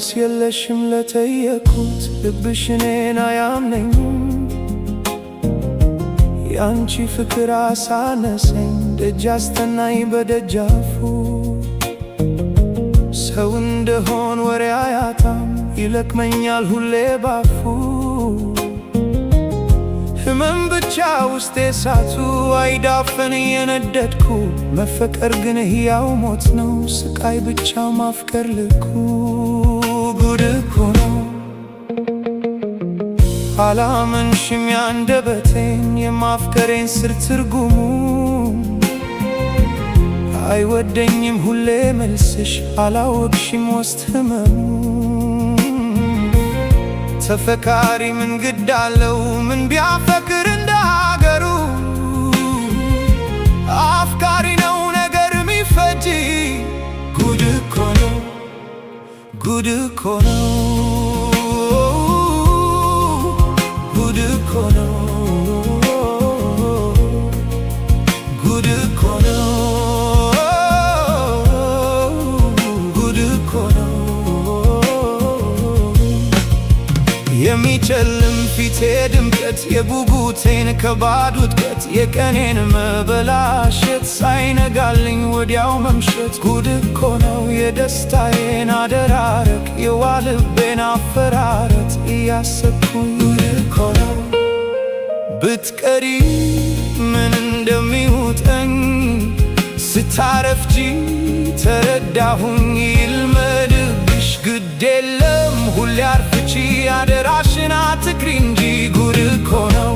መልስ የለሽም ለጠየኩት ልብሽ እኔን አያምነኝም። ያንቺ ፍቅር አሳነሰኝ ደጅ አስጠናኝ በደጃፉ። ሰው እንደሆን ወሬ አያጣም ይለቅመኛል ሁሌ ባፉ። ህመም ብቻ ውስጤ እሳቱ አይዳፈን የነደድኩ። መፈቀር ግን ሕያው ሞት ነው ስቃይ ብቻ ማፍቀር ልኩ። ጉድ እኮ ነው አላመንሽም ያንደበቴን የማፍቀሬን ስር ትርጉሙ። አይወደኝም ሁሌ መልስሽ አላወቅሽም ውስጥ ህመሙ። ተፈካሪ ምን ግድ አለው ምን ቢያፈቅር እንደ ሀገሩ። አፍቃሪ ነው ነገር ሚፈጅ። ጉድ እኮ ነው ጉድ እኮ ነው ጉድ እኮ ነው ጉድ እኮ ነው ጉድ እኮ ነው። የሚጨልም ፊቴ ድምቀት የጉጉቴን ከባድ ውድቀት የቀኔን መበላሸት ሳይነጋልኝ ወዲያው መምሸት። ጉድ እኮ ነው የደስታዬን አደራረቅ የዋልቤን አፈራረት እያሰብኩኝ። ጉድ እኮ ነው ብትቀሪ ምን እንደሚውጠኝ ስታረፍጂ ተረዳሁኝ። ይልመድብሽ ግድ የለም ሁሌ አርፍቺ አደራሽን አትክሪ እንጂ። ጉድ እኮ ነው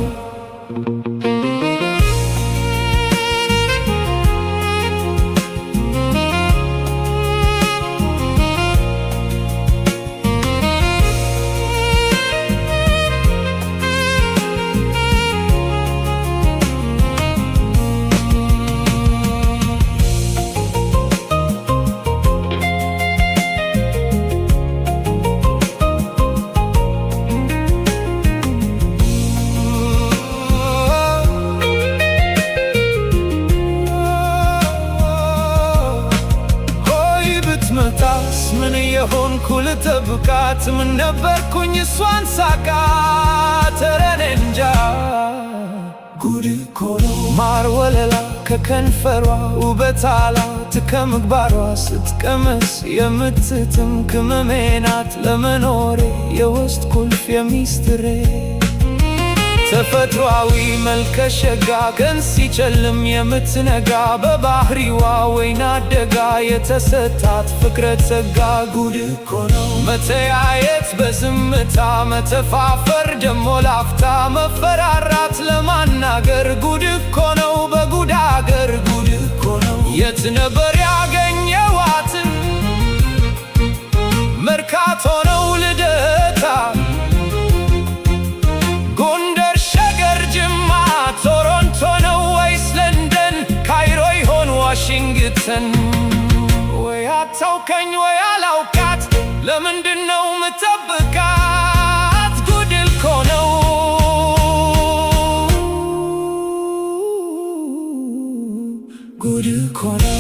መጣስ ምን የሆንኩ ልጠብቃት ምን ነበርኩኝ እሷን ሳቃት። ኧረ እኔ እንጃ። ጉድ እኮ ነው ማር ወለላ ከከንፈሯ ውበት አላት ከምግባሯ ስትቀመስ የምትጥም ቅመሜ ናት ለመኖሬ የውስጥ ቁልፍ የሚስጥሬ። ተፈጥሯዊ መልከ ሸጋ ቀን ሲጨልም የምትነጋ በባህሪዋ ወይና ደጋ የተሰጣት ፍቅረ ጸጋ። ጉድ እኮ ነው መተያየት በዝምታ መተፋፈር ደሞ ላፍታ መፈራራት ለማናገር። ጉድ እኮ ነው በጉድ አገር። ጉድ እኮ ነው የት ነበር ያገኘዋትን መርካቶ ነው ልደታ ቶሮንቶ ነው ወይስ ለንደን ካይሮ ይሆን ዋሽንግተን? ወይ አታውከኝ ወይ አላውቃት ለምንድነው ምጠብቃት? ጉድ እኮ ነው ጉድ እኮ ነው